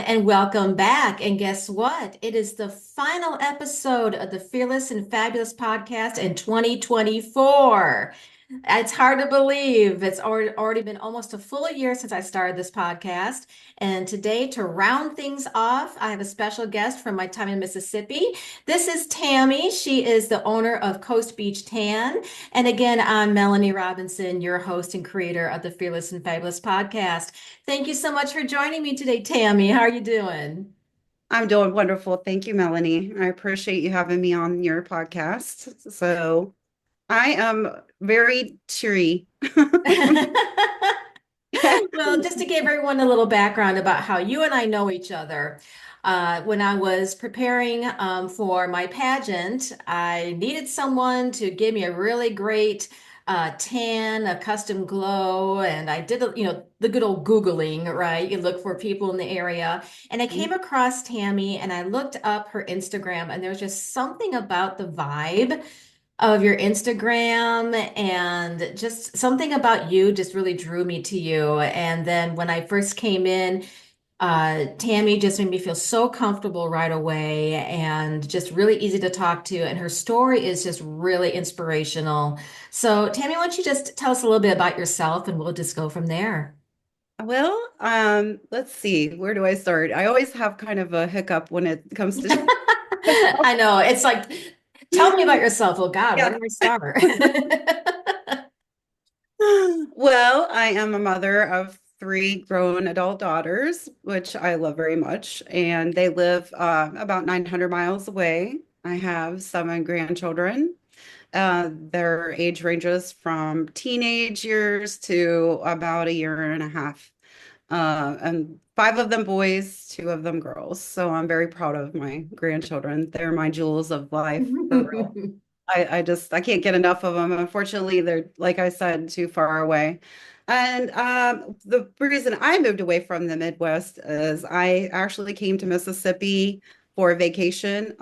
and welcome back. And guess what? It is the final episode of the Fearless and Fabulous podcast in 2024. It's hard to believe. It's already been almost a full year since I started this podcast. And today, to round things off, I have a special guest from my time in Mississippi. This is Tammy. She is the owner of Coast Beach Tan. And again, I'm Melanie Robinson, your host and creator of the Fearless and Fabulous podcast. Thank you so much for joining me today, Tammy. How are you doing? I'm doing wonderful. Thank you, Melanie. I appreciate you having me on your podcast. So I am very cheery. Well, just to give everyone a little background about how you and I know each other. When I was preparing for my pageant, I needed someone to give me a really great tan, a custom glow, and I did, the good old Googling, right? You look for people in the area, and I came across Tammy, and I looked up her Instagram, and there was just something about the vibe of your Instagram and just something about you just really drew me to you. And then when I first came in, Tammy just made me feel so comfortable right away and just really easy to talk to. And her story is just really inspirational. So, Tammy, why don't you just tell us a little bit about yourself and we'll just go from there. Let's see. Where do I start? I always have kind of a hiccup when it comes to I know it's like, tell me about yourself. Oh God, where yeah. do I start? Well, I am a mother of three grown adult daughters, which I love very much, and they live about 900 miles away. I have seven grandchildren. Their age ranges from teenage years to about a year and a half. And five of them boys, two of them girls. So I'm very proud of my grandchildren. They're my jewels of life, for real. I can't get enough of them. Unfortunately, they're, like I said, too far away. And the reason I moved away from the Midwest is I actually came to Mississippi for a vacation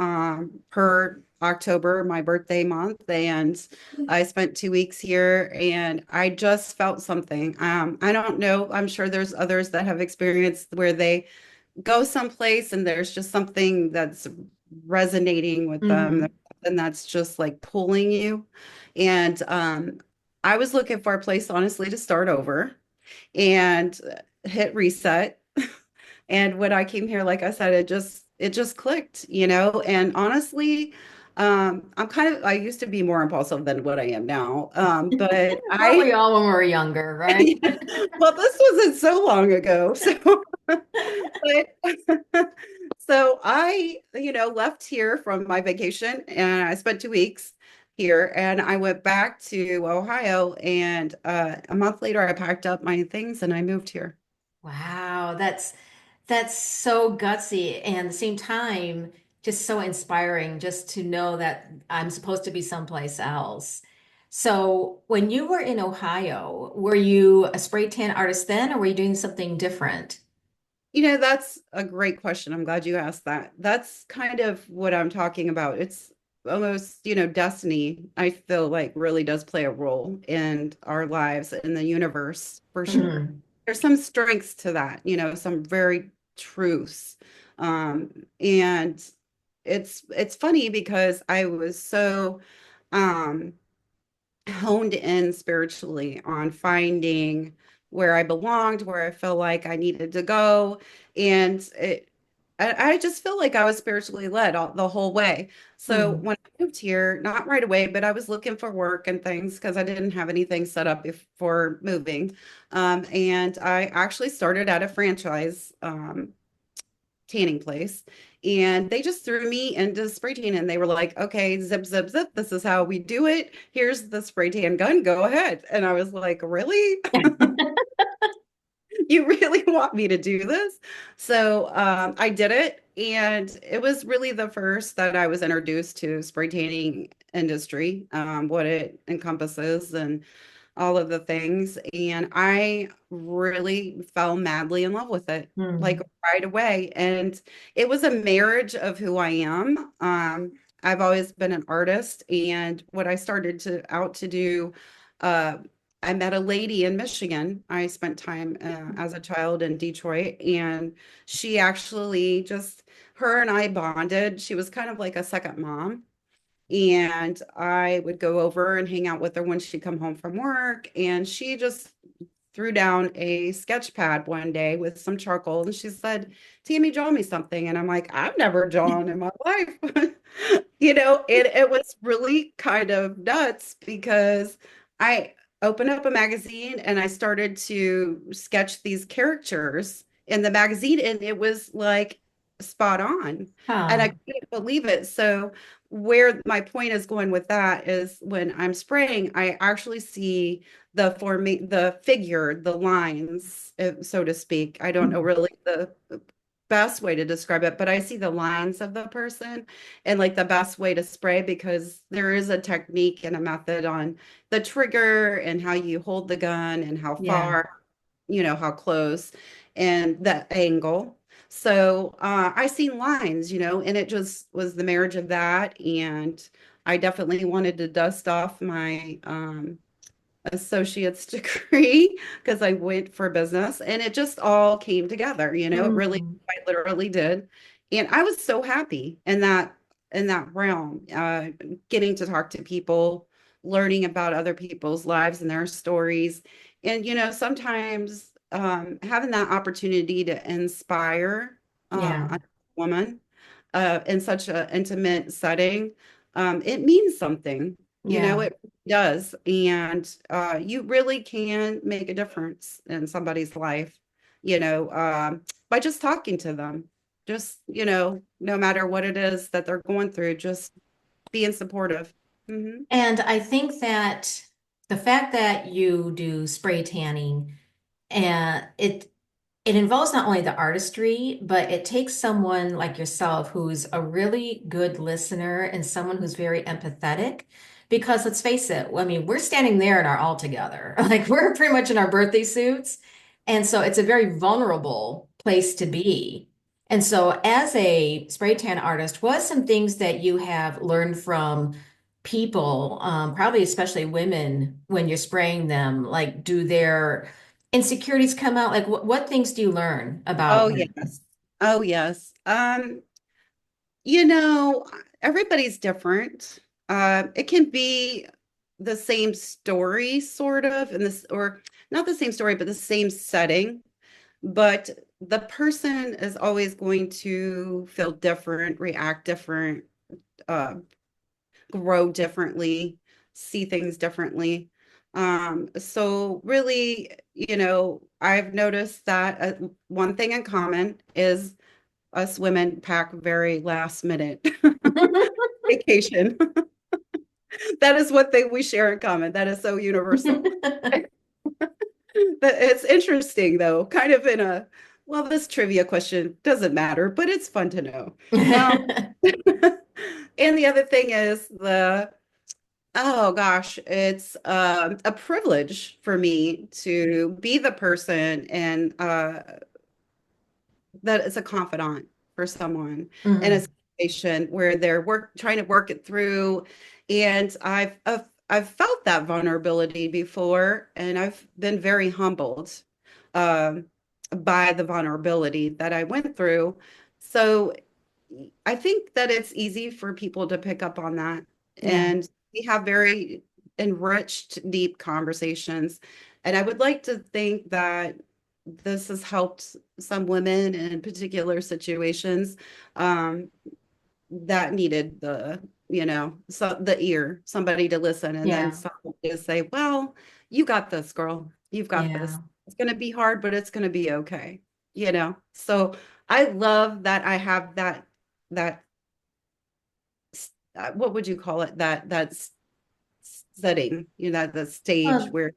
per October, my birthday month, and I spent 2 weeks here, and I just felt something. I don't know. I'm sure there's others that have experienced where they go someplace and there's just something that's resonating with them, Mhm. and that's just like pulling you. And I was looking for a place, honestly, to start over and hit reset. And when I came here, like I said, it just clicked, And honestly, I used to be more impulsive than what I am now. But Weren't I we all when we were younger, right? well, this wasn't so long ago. So but so I left here from my vacation and I spent 2 weeks here and I went back to Ohio and a month later I packed up my things and I moved here. Wow, that's so gutsy and at the same time just so inspiring just to know that I'm supposed to be someplace else. So, when you were in Ohio, were you a spray tan artist then or were you doing something different? That's a great question. I'm glad you asked that. That's kind of what I'm talking about. It's almost destiny, I feel like really does play a role in our lives, in the universe, for sure. Mhm. There's some strengths to that, some very truths. And it's funny because I was so um honed in spiritually on finding where I belonged, where I felt like I needed to go. And I just feel like I was spiritually led the whole way. So Mhm. when I moved here, not right away, but I was looking for work and things because I didn't have anything set up before moving. And I actually started at a franchise. Tanning place, and they just threw me into spray tan and they were like, okay, zip zip zip, this is how we do it, here's the spray tan gun, go ahead. And I was like, really? You really want me to do this? So I did it, and it was really the first that I was introduced to spray tanning industry, what it encompasses and all of the things. And I really fell madly in love with it, like Mhm. right away. And it was a marriage of who I am. I've always been an artist, and what I started to do uh, I met a lady in Michigan. I spent time as a child in Detroit, and she actually just, her and I bonded. She was kind of like a second mom. And I would go over and hang out with her when she'd come home from work. And she just threw down a sketch pad one day with some charcoal and she said, Tammy, draw me something. And I'm like, I've never drawn in my life. It was really kind of nuts because I opened up a magazine and I started to sketch these characters in the magazine, and it was like spot on. And I Huh. couldn't believe it. So, where my point is going with that is when I'm spraying, I actually see the figure, the lines, so to speak. I don't know really the best way to describe it, but I see the lines of the person and like the best way to spray, because there is a technique and a method on the trigger and how you hold the gun and how Yeah. far, how close and the angle. So I seen lines, and it just was the marriage of that. And I definitely wanted to dust off my associate's degree because I went for business, and it just all came together, it really Mm. quite literally did. And I was so happy in that realm, getting to talk to people, learning about other people's lives and their stories. And sometimes having that opportunity to inspire Yeah. a woman in such an intimate setting, it means something. Yeah. It does. And you really can make a difference in somebody's life, by just talking to them. Just, no matter what it is that they're going through, just being supportive. Hmm. And I think that the fact that you do spray tanning and it involves not only the artistry, but it takes someone like yourself who's a really good listener and someone who's very empathetic. Because let's face it, I mean, we're standing there in our all together. Like we're pretty much in our birthday suits. And so it's a very vulnerable place to be. And so as a spray tan artist, what are some things that you have learned from people, probably especially women, when you're spraying them? Like, do their insecurities come out? Like, what things do you learn about Oh, women? yes. Oh, yes. You know, everybody's different. It can be the same story, sort of, in this, or not the same story, but the same setting. But the person is always going to feel different, react different, uh, grow differently, see things differently. So really, I've noticed that one thing in common is us women pack very last minute vacation. That is what we share in common. That is so universal. But it's interesting though, kind of in a, well, this trivia question doesn't matter, but it's fun to know. Um, and the other thing is oh gosh, it's a privilege for me to be the person and that is a confidant for someone in a Mhm. situation where they're trying to work it through. And I've felt that vulnerability before, and I've been very humbled um, by the vulnerability that I went through. So I think that it's easy for people to pick up on that. Yeah. And we have very enriched, deep conversations. And I would like to think that this has helped some women in particular situations that needed the ear, somebody to listen, and then Yeah. somebody to say, well, you got this, girl. You've got this. Yeah. It's going to be hard, but it's going to be okay. So I love that I have that what would you call it? That setting, the stage Well, where,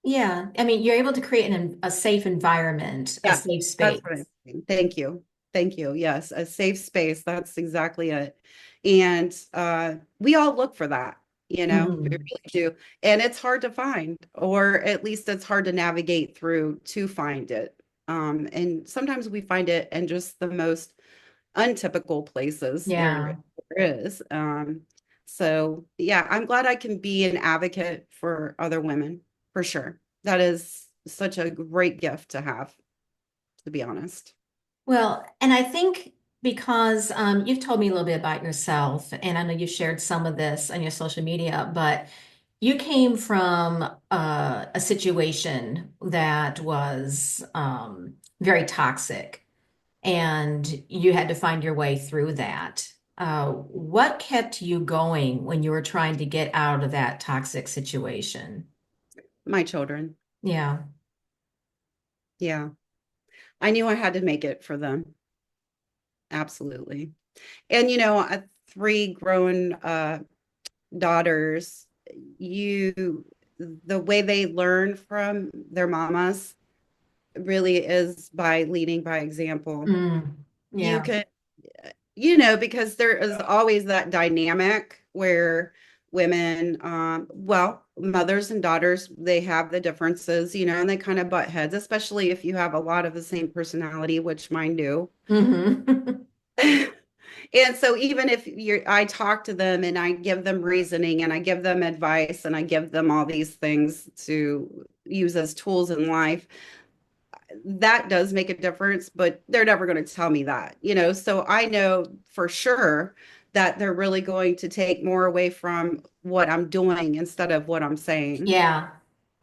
yeah. I mean, you're able to create a safe environment, a yeah, safe that's what I'm space. saying. Thank you. Thank you. Yes, a safe space. That's exactly it. And we all look for that, we Mhm. really do. And it's hard to find, or at least it's hard to navigate through to find it. And sometimes we find it in just the most untypical places there Yeah. is. So yeah, I'm glad I can be an advocate for other women. for sure. That is such a great gift to have, to be honest. Well, and I think because you've told me a little bit about yourself, and I know you shared some of this on your social media, but you came from a situation that was very toxic, and you had to find your way through that. What kept you going when you were trying to get out of that toxic situation? My children. Yeah. Yeah. I knew I had to make it for them. Absolutely. And three grown daughters, you the way they learn from their mamas really is by leading by example. Mm, You yeah. can, because there is always that dynamic where women, well, mothers and daughters, they have the differences, and they kind of butt heads, especially if you have a lot of the same personality, which mine do. Hmm. And so even if I talk to them and I give them reasoning and I give them advice and I give them all these things to use as tools in life, that does make a difference, but they're never going to tell me that, So I know for sure that they're really going to take more away from what I'm doing instead of what I'm saying. Yeah.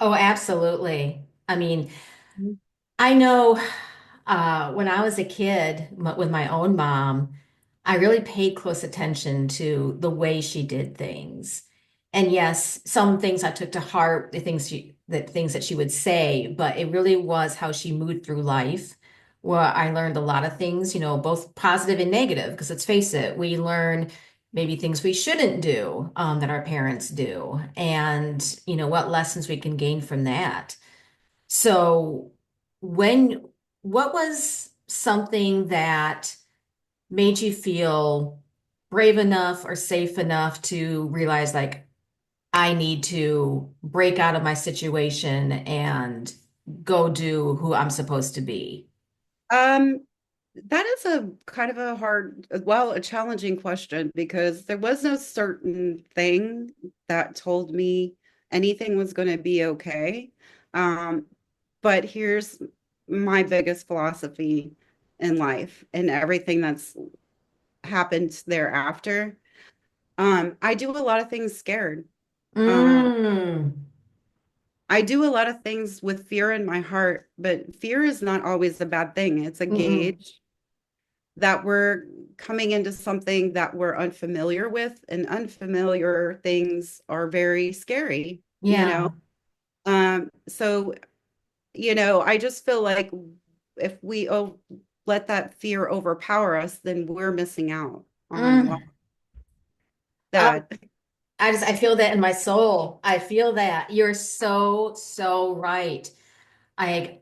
Oh, absolutely. I mean, I know when I was a kid with my own mom, I really paid close attention to the way she did things. And yes, some things I took to heart, the things that she would say, but it really was how she moved through life, where I learned a lot of things, both positive and negative, because let's face it, we learn maybe things we shouldn't do, that our parents do, and what lessons we can gain from that. So, when, what was something that made you feel brave enough or safe enough to realize, like, I need to break out of my situation and go do who I'm supposed to be? Um, that is a kind of a hard, well, a challenging question because there was no certain thing that told me anything was going to be okay. Um, but here's my biggest philosophy in life and everything that's happened thereafter. I do a lot of things scared. Um, Mm, I do a lot of things with fear in my heart, but fear is not always a bad thing. It's a mm-mm. gauge that we're coming into something that we're unfamiliar with, and unfamiliar things are very scary, you know? Yeah, So, I just feel like if we let that fear overpower us, then we're missing out on what mm. Oh, that. I feel that in my soul. I feel that. You're so, so right. I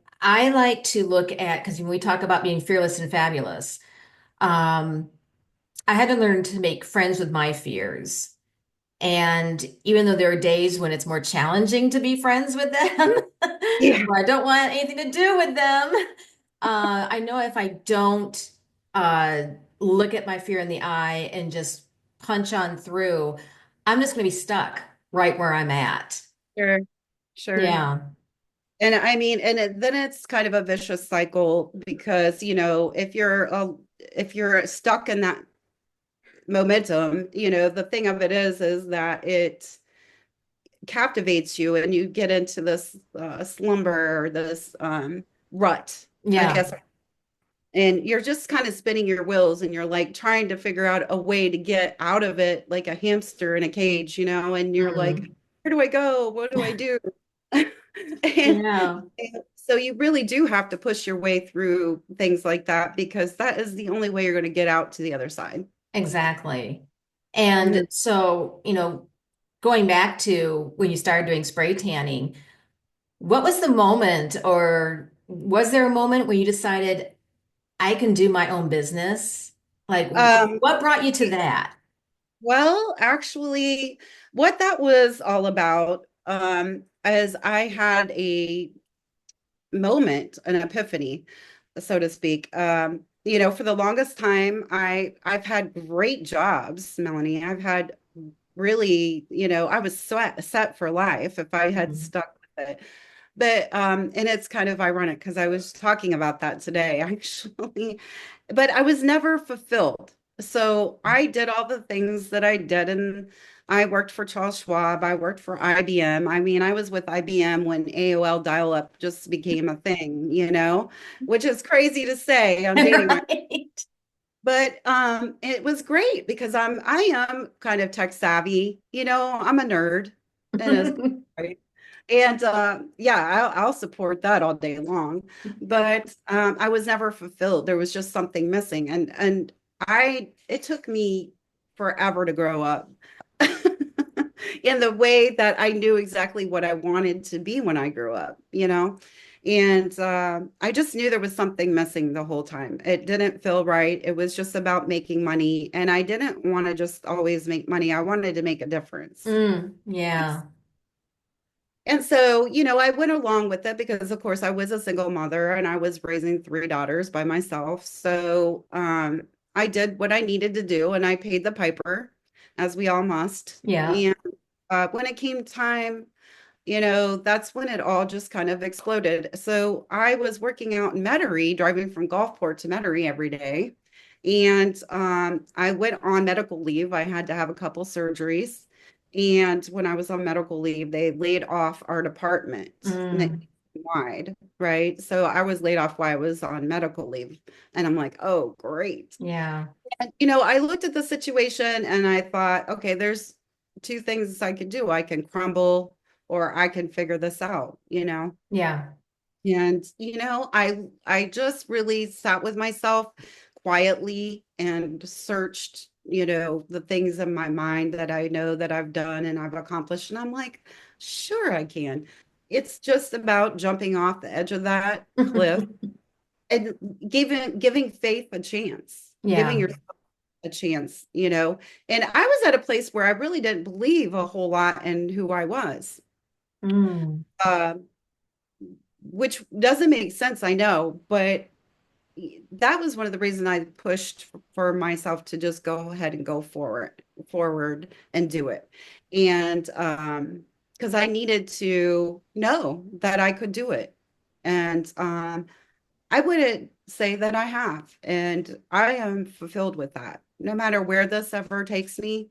like to look at, because when we talk about being fearless and fabulous, um, I had to learn to make friends with my fears. And even though there are days when it's more challenging to be friends with them, Yeah, or I don't want anything to do with them, I know if I don't uh, look at my fear in the eye and just punch on through, I'm just going to be stuck right where I'm at. sure, sure. Yeah. And I mean, then it's kind of a vicious cycle because, if you're stuck in that momentum, the thing of it is that it captivates you and you get into this slumber or this rut, I Yeah. guess. And you're just kind of spinning your wheels and you're like trying to figure out a way to get out of it like a hamster in a cage, and you're like, Mm. where do I go? What do I do? and Yeah. so you really do have to push your way through things like that because that is the only way you're going to get out to the other side. Exactly. And Mhm. so, going back to when you started doing spray tanning, what was the moment, or was there a moment where you decided I can do my own business? Like, Um, what brought you to that? Well, actually, what that was all about, is I had a moment, an epiphany, so to speak. For the longest time, I've had great jobs, Melanie. I've had really, I was set for life if I had Mhm. stuck. it. But and it's kind of ironic because I was talking about that today, actually. But I was never fulfilled. So I did all the things that I did, and I worked for Charles Schwab. I worked for IBM. I mean, I was with IBM when AOL dial-up just became a thing, which is crazy to say. I'm dating my, Right. but it was great because I am kind of tech savvy. I'm a nerd, and as right? And yeah, I'll support that all day long. But I was never fulfilled. There was just something missing, and it took me forever to grow up in the way that I knew exactly what I wanted to be when I grew up. And I just knew there was something missing the whole time. It didn't feel right. It was just about making money. And I didn't want to just always make money. I wanted to make a difference. Yeah. And so, I went along with it because, of course, I was a single mother and I was raising three daughters by myself. So I did what I needed to do and I paid the piper, as we all must. Yeah. And when it came time, that's when it all just kind of exploded. So I was working out in Metairie, driving from Gulfport to Metairie every day. And I went on medical leave. I had to have a couple surgeries. And when I was on medical leave, they laid off our department Mm. nationwide, right? So I was laid off while I was on medical leave. And I'm like, oh, great. Yeah. And, I looked at the situation and I thought, okay, there's two things I could do. I can crumble or I can figure this out. Yeah. And, I just really sat with myself quietly and searched, the things in my mind that I know that I've done and I've accomplished. And I'm like, sure, I can. It's just about jumping off the edge of that cliff and giving faith a chance, giving Yeah. yourself a chance. And I was at a place where I really didn't believe a whole lot in who I was, Mm. uh, which doesn't make sense, I know, but that was one of the reasons I pushed for myself to just go ahead and go forward and do it. And because I needed to know that I could do it. And I wouldn't say that I have, and I am fulfilled with that. No matter where this ever takes me,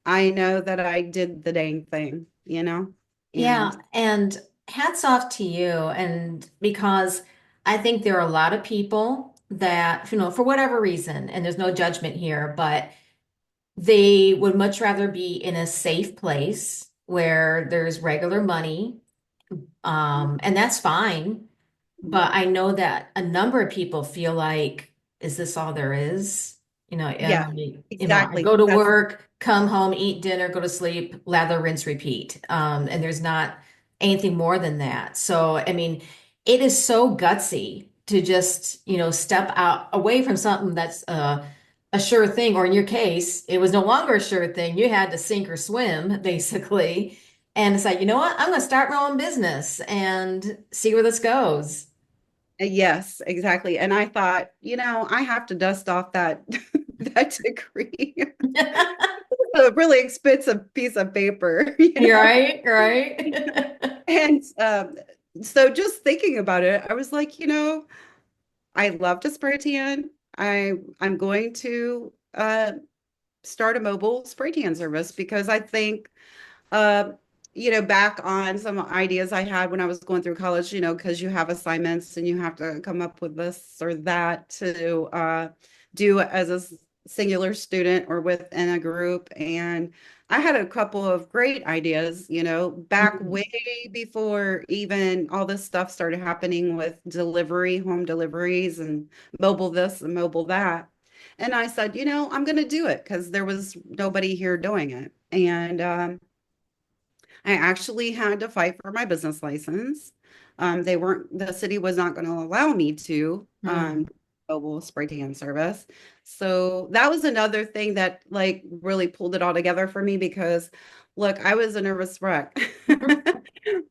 I know that I did the dang thing. Yeah. And And hats off to you. And because I think there are a lot of people that, for whatever reason, and there's no judgment here, but they would much rather be in a safe place where there's regular money. And that's fine. But I know that a number of people feel like, is this all there is? yeah, I exactly. go to That's work, come home, eat dinner, go to sleep, lather, rinse, repeat. And there's not anything more than that. So, I mean, it is so gutsy to just, step out away from something that's a sure thing, or in your case, it was no longer a sure thing. You had to sink or swim, basically. And it's like, you know what? I'm going to start my own business and see where this goes. yes, exactly. And I thought, I have to dust off that that degree. A really expensive piece of paper, You're right, right. And so just thinking about it, I was like, I love to spray tan. I'm going to start a mobile spray tan service because I think uh, back on some ideas I had when I was going through college, because you have assignments and you have to come up with this or that to do as a singular student or within a group. And I had a couple of great ideas, back Mhm. way before even all this stuff started happening with home deliveries and mobile this and mobile that. And I said, I'm going to do it because there was nobody here doing it. And I actually had to fight for my business license. The city was not going to allow me to Hmm. mobile spray tan service. So that was another thing that like really pulled it all together for me because look, I was a nervous wreck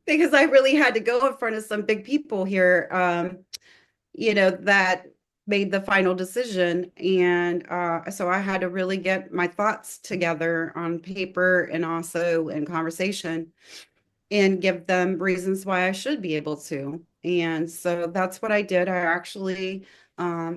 because I really had to go in front of some big people here, that made the final decision. And so I had to really get my thoughts together on paper and also in conversation and give them reasons why I should be able to. And so that's what I did. I actually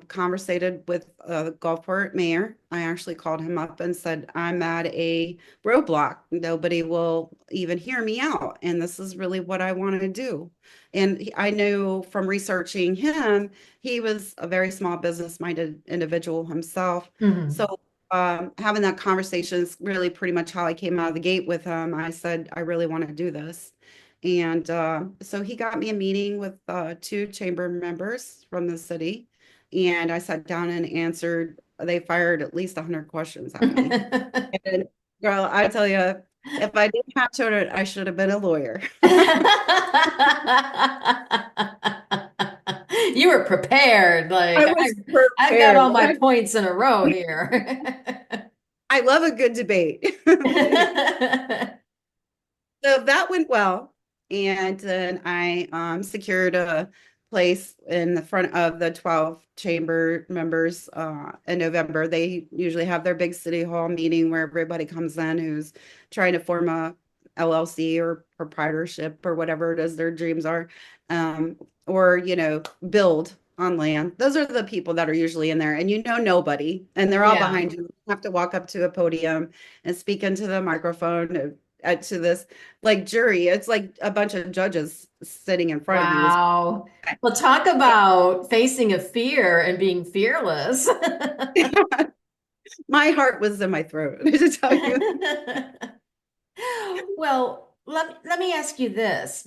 conversated with the Gulfport mayor. I actually called him up and said, I'm at a roadblock. Nobody will even hear me out. And this is really what I want to do. And I knew from researching him, he was a very small business minded individual himself. Mhm. So having that conversation is really pretty much how I came out of the gate with him. I said, I really want to do this. And so he got me a meeting with two chamber members from the city. And I sat down and answered, they fired at least 100 questions at me. And girl, I tell you, if I didn't have children, I should have been a lawyer. You were prepared. I Like was I've got prepared. all my points in a row here. I love a good debate. So that went well. And then I secured a place in the front of the 12 chamber members in November. They usually have their big city hall meeting where everybody comes in who's trying to form a LLC or proprietorship or whatever it is their dreams are, um, or, build on land. Those are the people that are usually in there, and nobody, and they're all Yeah. behind you. You have to walk up to a podium and speak into the microphone to this like jury. It's like a bunch of judges sitting in front of you. Wow. Well, talk about facing a fear and being fearless. My heart was in my throat to tell you. Well, let me ask you this.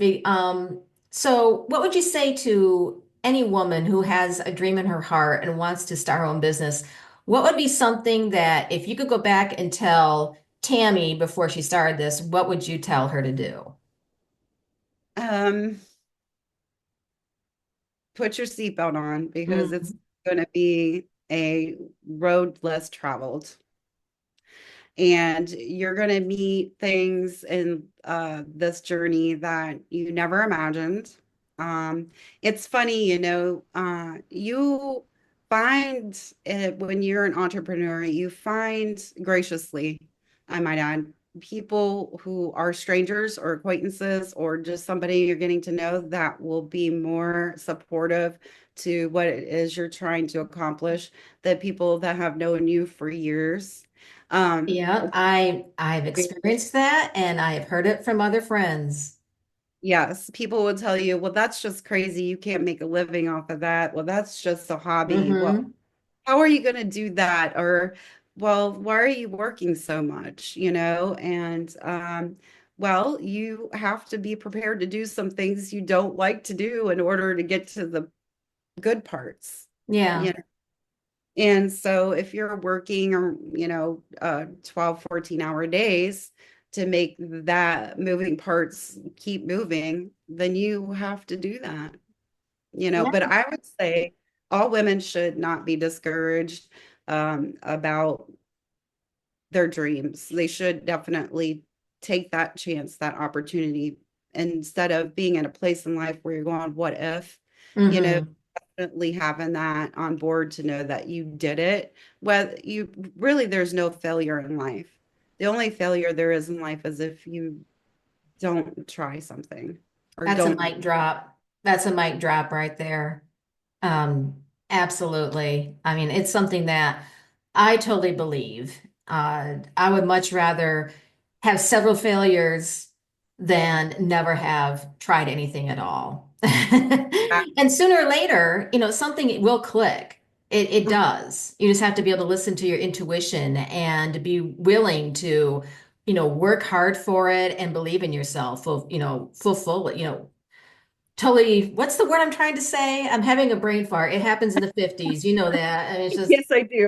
So what would you say to any woman who has a dream in her heart and wants to start her own business? What would be something that if you could go back and tell Tammy before she started this, what would you tell her to do? Um, put your seatbelt on because it's Mm. going to be a road less traveled. And you're going to meet things in this journey that you never imagined. It's funny, you find it when you're an entrepreneur, you find graciously, I might add, people who are strangers or acquaintances or just somebody you're getting to know that will be more supportive to what it is you're trying to accomplish than people that have known you for years. Um, Yeah, I've experienced that and I've heard it from other friends. yes, people will tell you, well, that's just crazy. You can't make a living off of that. Well, that's just a hobby. Well, Hmm. how are you going to do that? Or, well, why are you working so much? And well, you have to be prepared to do some things you don't like to do in order to get to the good parts. Yeah. You And so if you're working or, 12, 14-hour days to make that moving parts keep moving, then you have to do that. But Yeah. I would say all women should not be discouraged about their dreams. They should definitely take that chance, that opportunity, instead of being in a place in life where you're going, what if? You know, Hmm. definitely having that on board to know that you did it. Well, you really, there's no failure in life. The only failure there is in life is if you don't try something or That's a don't. mic drop. That's a mic drop right there. Um, Absolutely. I mean, it's something that I totally believe. I would much rather have several failures than never have tried anything at all. And sooner or later, something will click. It does. You just have to be able to listen to your intuition and be willing to, work hard for it and believe in yourself. Fulfill it, totally. What's the word I'm trying to say? I'm having a brain fart. It happens in the 50s. You know that. And it's just, Yes, I do.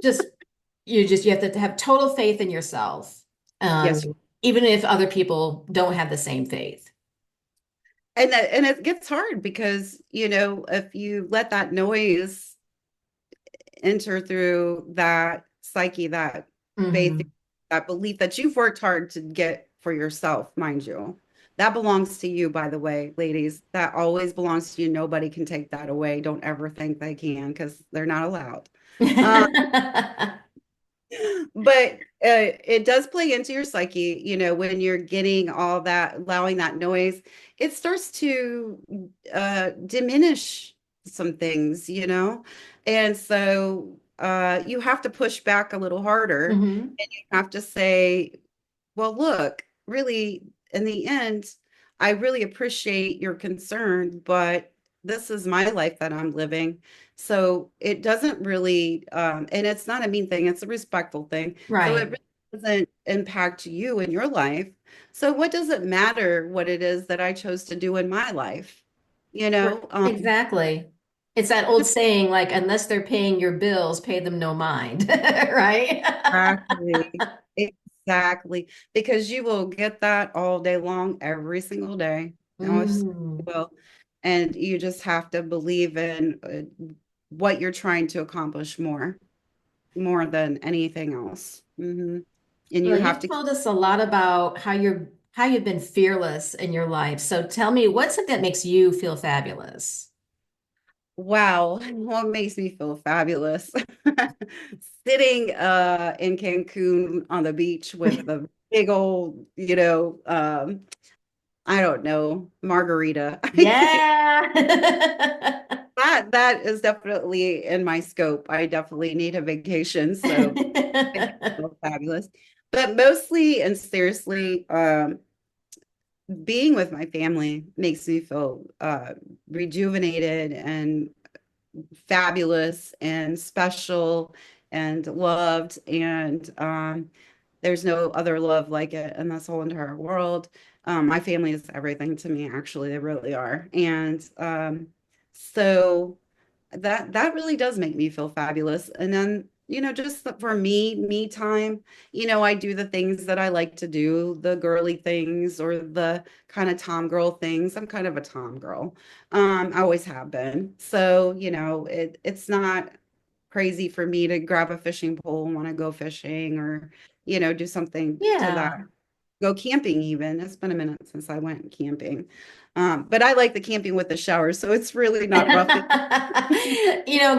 just, you have to have total faith in yourself. Yes. Even if other people don't have the same faith. And it gets hard because, if you let that noise enter through that psyche, that faith, Hmm. that belief that you've worked hard to get for yourself, mind you. That belongs to you, by the way, ladies. That always belongs to you. Nobody can take that away. Don't ever think they can because they're not allowed. Um, but It does play into your psyche, when you're getting all that, allowing that noise, it starts to diminish some things. And so you have to push back a little harder, Hmm. and you have to say, well, look, really, in the end, I really appreciate your concern, but this is my life that I'm living. So it doesn't really, and it's not a mean thing, it's a respectful thing. So it Right. really doesn't impact you in your life. So what does it matter what it is that I chose to do in my life? You Right. know, Exactly. It's that old saying, like, unless they're paying your bills, pay them no mind, right? Exactly. Exactly. Because you will get that all day long, every single day. Almost Mm. will. And you just have to believe in what you're trying to accomplish more than anything else. And you Well, have you've to, told us a lot about how you've been fearless in your life. So tell me, what's it that makes you feel fabulous? wow, what makes me feel fabulous? Sitting in Cancun on the beach with the big old, I don't know, margarita. Yeah. That is definitely in my scope. I definitely need a vacation, so I feel fabulous. But mostly and seriously, being with my family makes me feel rejuvenated and fabulous and special and loved. And there's no other love like it in this whole entire world. My family is everything to me, actually. They really are. And so that really does make me feel fabulous. And then, just for me time, I do the things that I like to do, the girly things or the kind of tom girl things. I'm kind of a tom girl. I always have been. So, it's not crazy for me to grab a fishing pole and want to go fishing or, do something to that. Yeah. Go camping even. It's been a minute since I went camping. But I like the camping with the shower, so it's really not rough.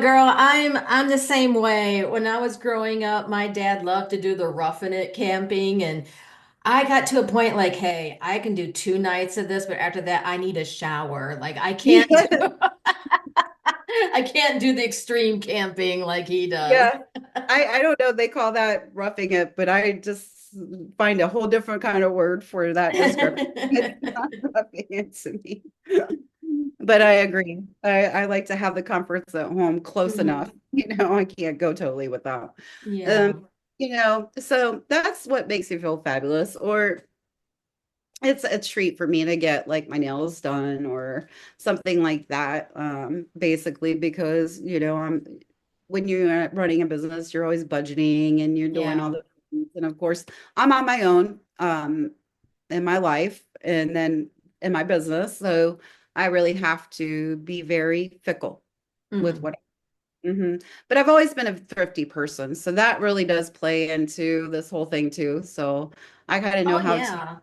Girl, I'm the same way. When I was growing up, my dad loved to do the roughing it camping, and I got to a point like, hey, I can do 2 nights of this, but after that, I need a shower. Like I can't do Yeah, I can't do the extreme camping like he does. yeah. I don't know, they call that roughing it, but I just find a whole different kind of word for that description. It's not roughing it to me. But I agree. I like to have the comforts at home close enough. Mhm. I can't go totally without. Um, Yeah. so that's what makes me feel fabulous. Or it's a treat for me to get like my nails done or something like that. Basically because, when you're running a business, you're always budgeting and you're doing all Yeah. the things. And of course, I'm on my own in my life and then in my business. So I really have to be very fickle with Mm. what. But I've always been a thrifty person, so that really does play into this whole thing too. So I kind of know Oh how to. yeah.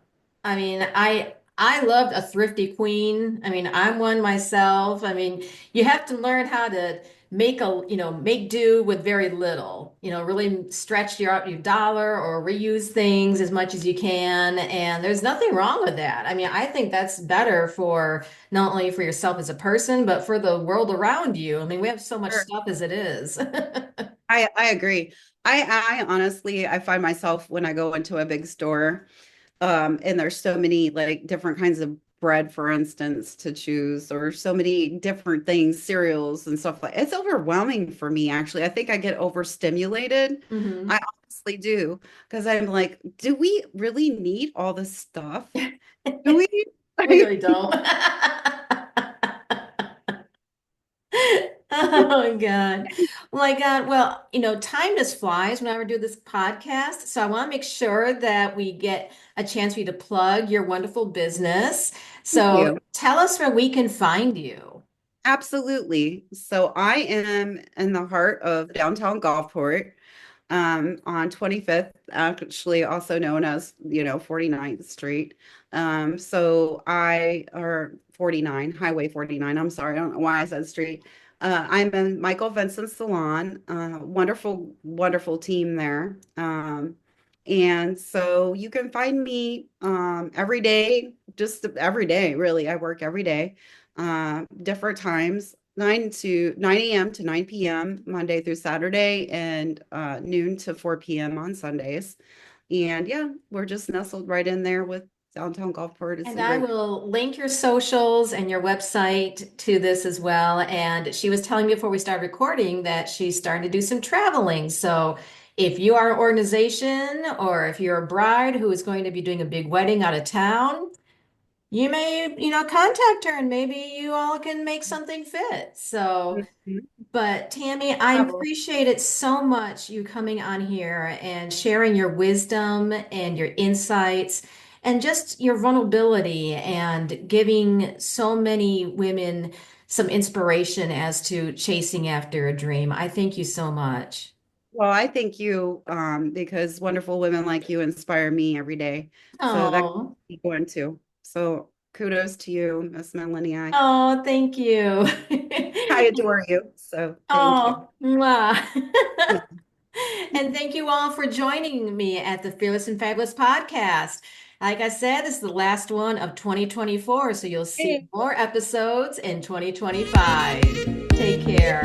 I mean, I loved a thrifty queen. I mean, I'm one myself. I mean, you have to learn how to make do with very little. Really stretch your dollar or reuse things as much as you can. And there's nothing wrong with that. I mean, I think that's better for not only for yourself as a person, but for the world around you. I mean, we have so much Sure. stuff as it is. I agree. I honestly I find myself when I go into a big store, and there's so many like different kinds of bread, for instance, to choose, or so many different things, cereals and stuff like it's overwhelming for me, actually. I think I get overstimulated. I Hmm. honestly do, because I'm like, do we really need all this stuff? Do we? We really don't. Oh my God. Oh my God. Well, time just flies whenever I do this podcast. So I want to make sure that we get a chance for you to plug your wonderful business. Thank So you. tell us where we can find you. Absolutely. So I am in the heart of downtown Gulfport, on 25th, actually also known as, 49th Street. So I, or 49, Highway 49. I'm sorry, I don't know why I said street. I'm in Michael Vincent's salon. Wonderful, wonderful team there. And so you can find me every day, just every day, really. I work every day, different times, 9 a.m. to 9 p.m. Monday through Saturday, and noon to 4 p.m. on Sundays. And yeah, we're just nestled right in there with downtown Gulfport. It's And a I great. will link your socials and your website to this as well. And she was telling me before we started recording that she's starting to do some traveling. So if you are an organization or if you're a bride who is going to be doing a big wedding out of town, you may, contact her and maybe you all can make something fit. So Mhm. but Tammy, I Travel. appreciate it so much you coming on here and sharing your wisdom and your insights and just your vulnerability and giving so many women some inspiration as to chasing after a dream. I thank you so much. Well, I thank you because wonderful women like you inspire me every day. So that Oh, keep going too. So kudos to you, Miss Melanie. I, oh, thank you. I adore you. So thank you. Oh, mwah. Yeah. And thank you all for joining me at the Fearless and Fabulous podcast. Like I said, this is the last one of 2024, so you'll see more episodes in 2025. Take care.